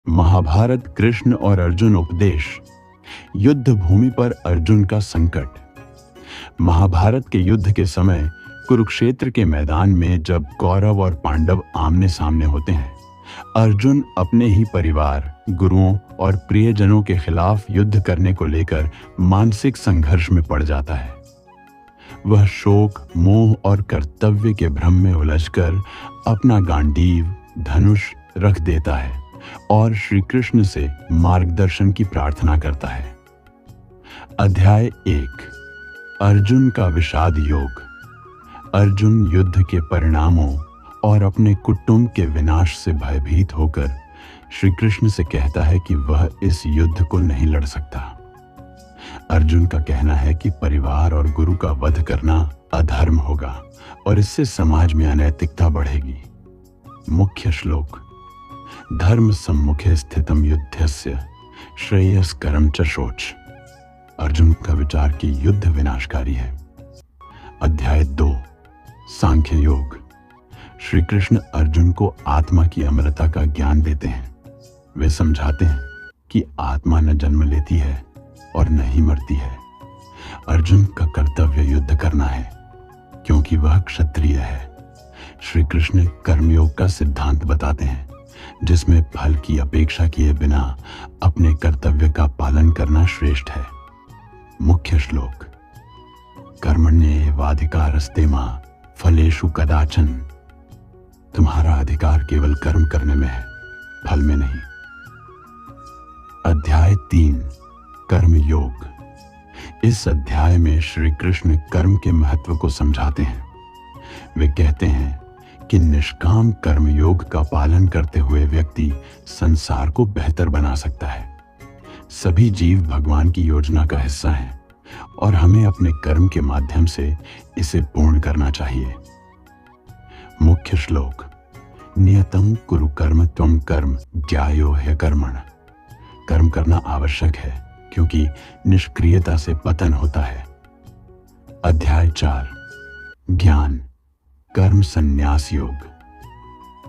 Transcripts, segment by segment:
महाभारत कृष्ण और अर्जुन उपदेश। युद्ध भूमि पर अर्जुन का संकट। महाभारत के युद्ध के समय कुरुक्षेत्र के मैदान में जब कौरव और पांडव आमने सामने होते हैं, अर्जुन अपने ही परिवार, गुरुओं और प्रियजनों के खिलाफ युद्ध करने को लेकर मानसिक संघर्ष में पड़ जाता है। वह शोक, मोह और कर्तव्य के भ्रम में उलझकर अपना गांडीव, धनुष रख देता है और श्री कृष्ण से मार्गदर्शन की प्रार्थना करता है। अध्याय 1। अर्जुन का विषाद योग। अर्जुन युद्ध के परिणामों और अपने कुटुंब के विनाश से भयभीत होकर श्री कृष्ण से कहता है कि वह इस युद्ध को नहीं लड़ सकता। अर्जुन का कहना है कि परिवार और गुरु का वध करना अधर्म होगा और इससे समाज में अनैतिकता बढ़ेगी। मुख्य श्लोक। धर्म सम्मुखे स्थितम युद्धस्य श्रेयस्करम च शोच। अर्जुन का विचार कि युद्ध विनाशकारी है। अध्याय 2। सांख्य योग। श्री कृष्ण अर्जुन को आत्मा की अमरता का ज्ञान देते हैं। वे समझाते हैं कि आत्मा न जन्म लेती है और न ही मरती है। अर्जुन का कर्तव्य युद्ध करना है क्योंकि वह क्षत्रिय है। श्री कृष्ण कर्मयोग का सिद्धांत बताते हैं जिसमें फल की अपेक्षा किए बिना अपने कर्तव्य का पालन करना श्रेष्ठ है। मुख्य श्लोक। कर्मण्येवाधिकारस्ते मा फलेषु कदाचन। तुम्हारा अधिकार केवल कर्म करने में है, फल में नहीं। अध्याय 3। कर्म योग। इस अध्याय में श्री कृष्ण कर्म के महत्व को समझाते हैं। वे कहते हैं कि निष्काम कर्म योग का पालन करते हुए व्यक्ति संसार को बेहतर बना सकता है। सभी जीव भगवान की योजना का हिस्सा हैं और हमें अपने कर्म के माध्यम से इसे पूर्ण करना चाहिए। मुख्य श्लोक। नियतं कुरु कर्म त्वं कर्म ज्यायो ह्यकर्मण। कर्म करना आवश्यक है क्योंकि निष्क्रियता से पतन होता है। अध्याय 4। ज्ञान कर्म संन्यास योग।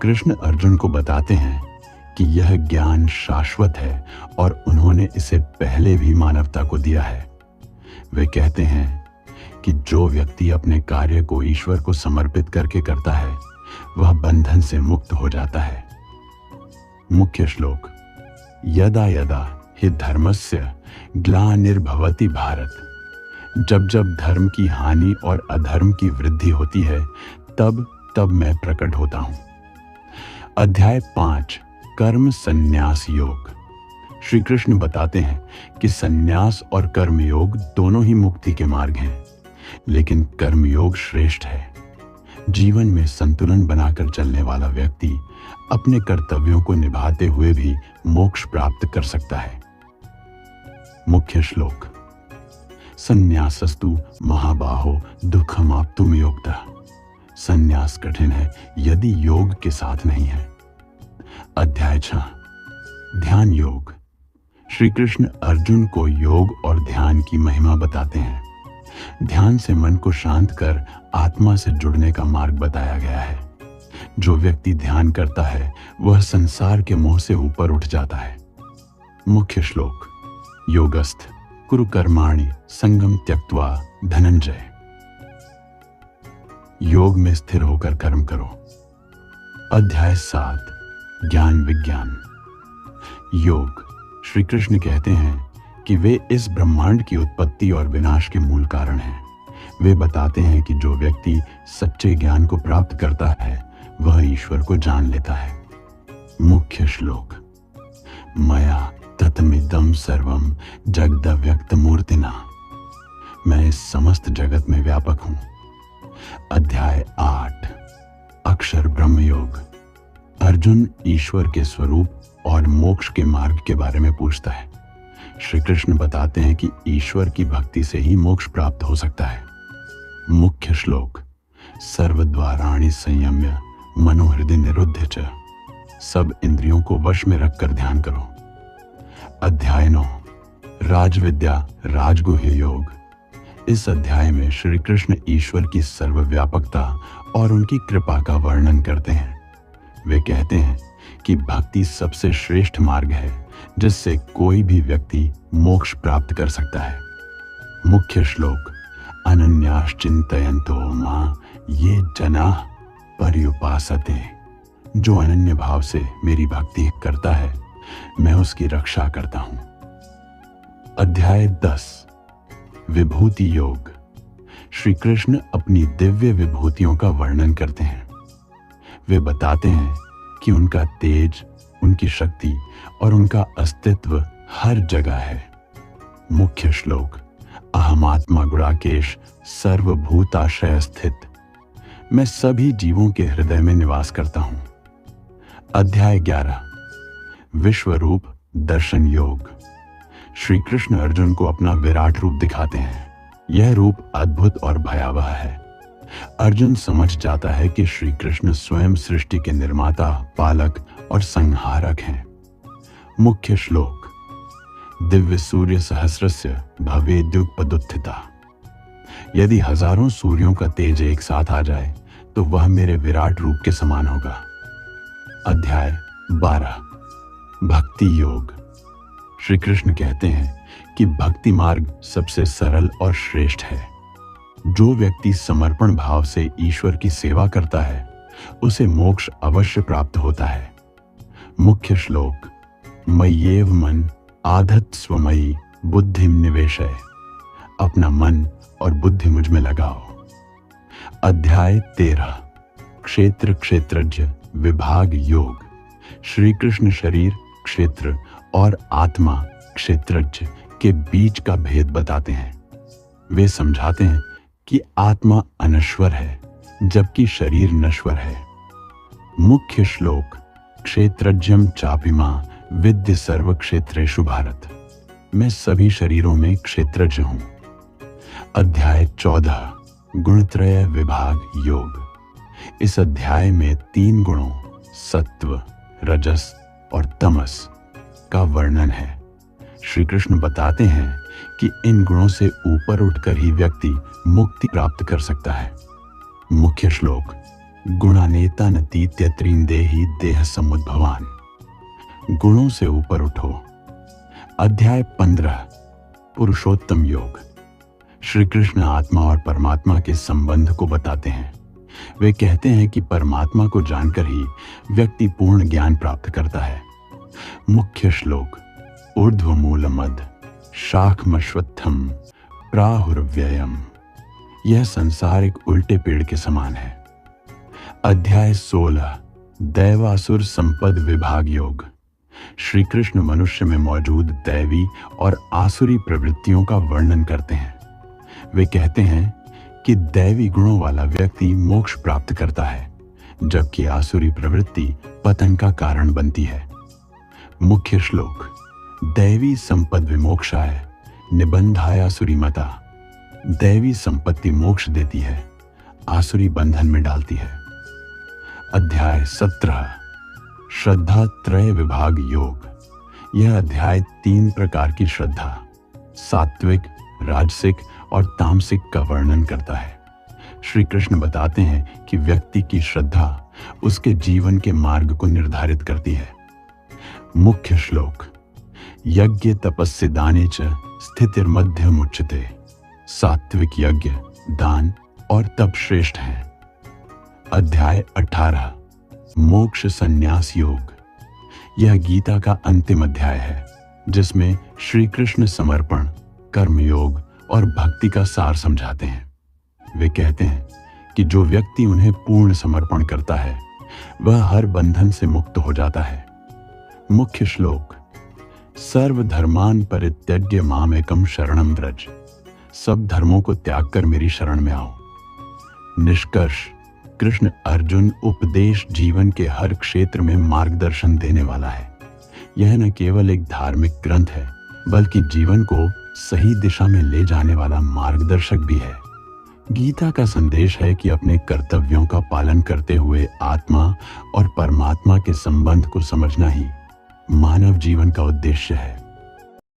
कृष्ण अर्जुन को बताते हैं कि यह ज्ञान शाश्वत है और उन्होंने इसे पहले भी मानवता को दिया है। वे कहते हैं कि जो व्यक्ति अपने कार्य को ईश्वर को समर्पित करके करता है वह बंधन से मुक्त हो जाता है। मुख्य श्लोक। यदा यदा हि धर्मस्य ग्लानिर्भवति भारत। जब जब धर्म की हानि और अधर्म की वृद्धि होती है तब तब मैं प्रकट होता हूं। अध्याय 5। कर्म संन्यास योग। श्री कृष्ण बताते हैं कि संन्यास और कर्मयोग दोनों ही मुक्ति के मार्ग हैं, लेकिन कर्मयोग श्रेष्ठ है। जीवन में संतुलन बनाकर चलने वाला व्यक्ति अपने कर्तव्यों को निभाते हुए भी मोक्ष प्राप्त कर सकता है। मुख्य श्लोक। संन्यासस्तु महाबाहो दुःखमाप्तुं योगतः। संन्यास कठिन है यदि योग के साथ नहीं है। अध्याय 6। ध्यान योग। श्री कृष्ण अर्जुन को योग और ध्यान की महिमा बताते हैं। ध्यान से मन को शांत कर आत्मा से जुड़ने का मार्ग बताया गया है। जो व्यक्ति ध्यान करता है वह संसार के मोह से ऊपर उठ जाता है। मुख्य श्लोक। योगस्थ कुरु कर्माणि संगम त्यक्त्वा धनंजय। योग में स्थिर होकर कर्म करो। अध्याय 7। ज्ञान विज्ञान योग। श्री कृष्ण कहते हैं कि वे इस ब्रह्मांड की उत्पत्ति और विनाश के मूल कारण हैं। वे बताते हैं कि जो व्यक्ति सच्चे ज्ञान को प्राप्त करता है वह ईश्वर को जान लेता है। मुख्य श्लोक। मया ततमिदं सर्वं जगदव्यक्त मूर्तिना। मैं इस समस्त जगत में व्यापक हूं। अध्याय 8। अक्षर ब्रह्म योग। अर्जुन ईश्वर के स्वरूप और मोक्ष के मार्ग के बारे में पूछता है। श्री कृष्ण बताते हैं कि ईश्वर की भक्ति से ही मोक्ष प्राप्त हो सकता है। मुख्य श्लोक। सर्वद्वाराणि संयम्य मनोहृदय निरुद्ध च। सब इंद्रियों को वश में रखकर ध्यान करो। अध्याय 9। राजविद्या राजगुह्य योग। इस अध्याय में श्री कृष्ण ईश्वर की सर्वव्यापकता और उनकी कृपा का वर्णन करते हैं। वे कहते हैं कि भक्ति सबसे श्रेष्ठ मार्ग है जिससे कोई भी व्यक्ति मोक्ष प्राप्त कर सकता है। मुख्य श्लोक। अनन्याश्चिन्तयन्तो मां ये जनाः पर्युपासते। जो अनन्य भाव से मेरी भक्ति करता है मैं उसकी रक्षा करता हूं। अध्याय 10। विभूति योग। श्री कृष्ण अपनी दिव्य विभूतियों का वर्णन करते हैं। वे बताते हैं कि उनका तेज, उनकी शक्ति और उनका अस्तित्व हर जगह है। मुख्य श्लोक। अहमात्मा गुणाकेश सर्वभूताश्रय स्थित। मैं सभी जीवों के हृदय में निवास करता हूं। अध्याय 11। विश्वरूप दर्शन योग। श्री कृष्ण अर्जुन को अपना विराट रूप दिखाते हैं। यह रूप अद्भुत और भयावह है। अर्जुन समझ जाता है कि श्री कृष्ण स्वयं सृष्टि के निर्माता, पालक और संहारक हैं। मुख्य श्लोक। दिव्य सूर्य सहस्रस्य भवेद्युपदुत्थिता। यदि हजारों सूर्यों का तेज एक साथ आ जाए तो वह मेरे विराट रूप के समान होगा। अध्याय 12। भक्ति योग। श्री कृष्ण कहते हैं कि भक्ति मार्ग सबसे सरल और श्रेष्ठ है। जो व्यक्ति समर्पण भाव से ईश्वर की सेवा करता है उसे मोक्ष अवश्य प्राप्त होता है। मुख्य श्लोक। मय्येव मन आधत्स्व स्वमयि बुद्धिम निवेशय। अपना मन और बुद्धि मुझ में लगाओ। अध्याय 13। क्षेत्र क्षेत्रज्ञ विभाग योग। श्री कृष्ण शरीर क्षेत्र और आत्मा क्षेत्रज्ञ के बीच का भेद बताते हैं। वे समझाते हैं कि आत्मा अनश्वर है जबकि शरीर नश्वर है। मुख्य श्लोक। क्षेत्रज्ञम चापिमा विद्य सर्व क्षेत्रेषु भारत। मैं सभी शरीरों में क्षेत्रज्ञ हूं। अध्याय 14। गुणत्रय विभाग योग। इस अध्याय में 3 गुणों सत्व, रजस और तमस का वर्णन है। श्री कृष्ण बताते हैं कि इन गुणों से ऊपर उठकर ही व्यक्ति मुक्ति प्राप्त कर सकता है। मुख्य श्लोक। गुणानेतानतीत्य त्रिंदेहि देह समुद्भवान। गुणों से ऊपर उठो। अध्याय 15। पुरुषोत्तम योग। श्री कृष्ण आत्मा और परमात्मा के संबंध को बताते हैं। वे कहते हैं कि परमात्मा को जानकर ही व्यक्ति पूर्ण ज्ञान प्राप्त करता है। मुख्य श्लोक। ऊर्ध्वमूलमद शाखमश्वत्थम प्राहुर्व्ययम्। यह संसार एक उल्टे पेड़ के समान है। अध्याय 16। दैवासुर संपद विभाग योग। श्री कृष्ण मनुष्य में मौजूद दैवी और आसुरी प्रवृत्तियों का वर्णन करते हैं। वे कहते हैं कि दैवी गुणों वाला व्यक्ति मोक्ष प्राप्त करता है जबकि आसुरी प्रवृत्ति पतन का कारण बनती है। मुख्य श्लोक। दैवी संपद विमोक्षाय निबंधाय आसुरी मता। दैवी संपत्ति मोक्ष देती है, आसुरी बंधन में डालती है। अध्याय 17। श्रद्धा त्रय विभाग योग। यह अध्याय 3 प्रकार की श्रद्धा सात्विक, राजसिक और तामसिक का वर्णन करता है। श्री कृष्ण बताते हैं कि व्यक्ति की श्रद्धा उसके जीवन के मार्ग को निर्धारित करती है। मुख्य श्लोक। यज्ञ तपस्य दाने च स्थितिर्मध्यमुच्यते। सात्विक यज्ञ, दान और तप श्रेष्ठ हैं। अध्याय 18। मोक्ष संन्यास योग। यह गीता का अंतिम अध्याय है जिसमें श्री कृष्ण समर्पण, कर्मयोग और भक्ति का सार समझाते हैं। वे कहते हैं कि जो व्यक्ति उन्हें पूर्ण समर्पण करता है वह हर बंधन से मुक्त हो जाता है। मुख्य श्लोक। सर्वधर्मान परित्यज्य मामेकम शरणं व्रज। सब धर्मों को त्याग कर मेरी शरण में आओ। निष्कर्ष। कृष्ण अर्जुन उपदेश जीवन के हर क्षेत्र में मार्गदर्शन देने वाला है। यह न केवल एक धार्मिक ग्रंथ है बल्कि जीवन को सही दिशा में ले जाने वाला मार्गदर्शक भी है। गीता का संदेश है कि अपने कर्तव्यों का पालन करते हुए आत्मा और परमात्मा के संबंध को समझना ही मानव जीवन का उद्देश्य है।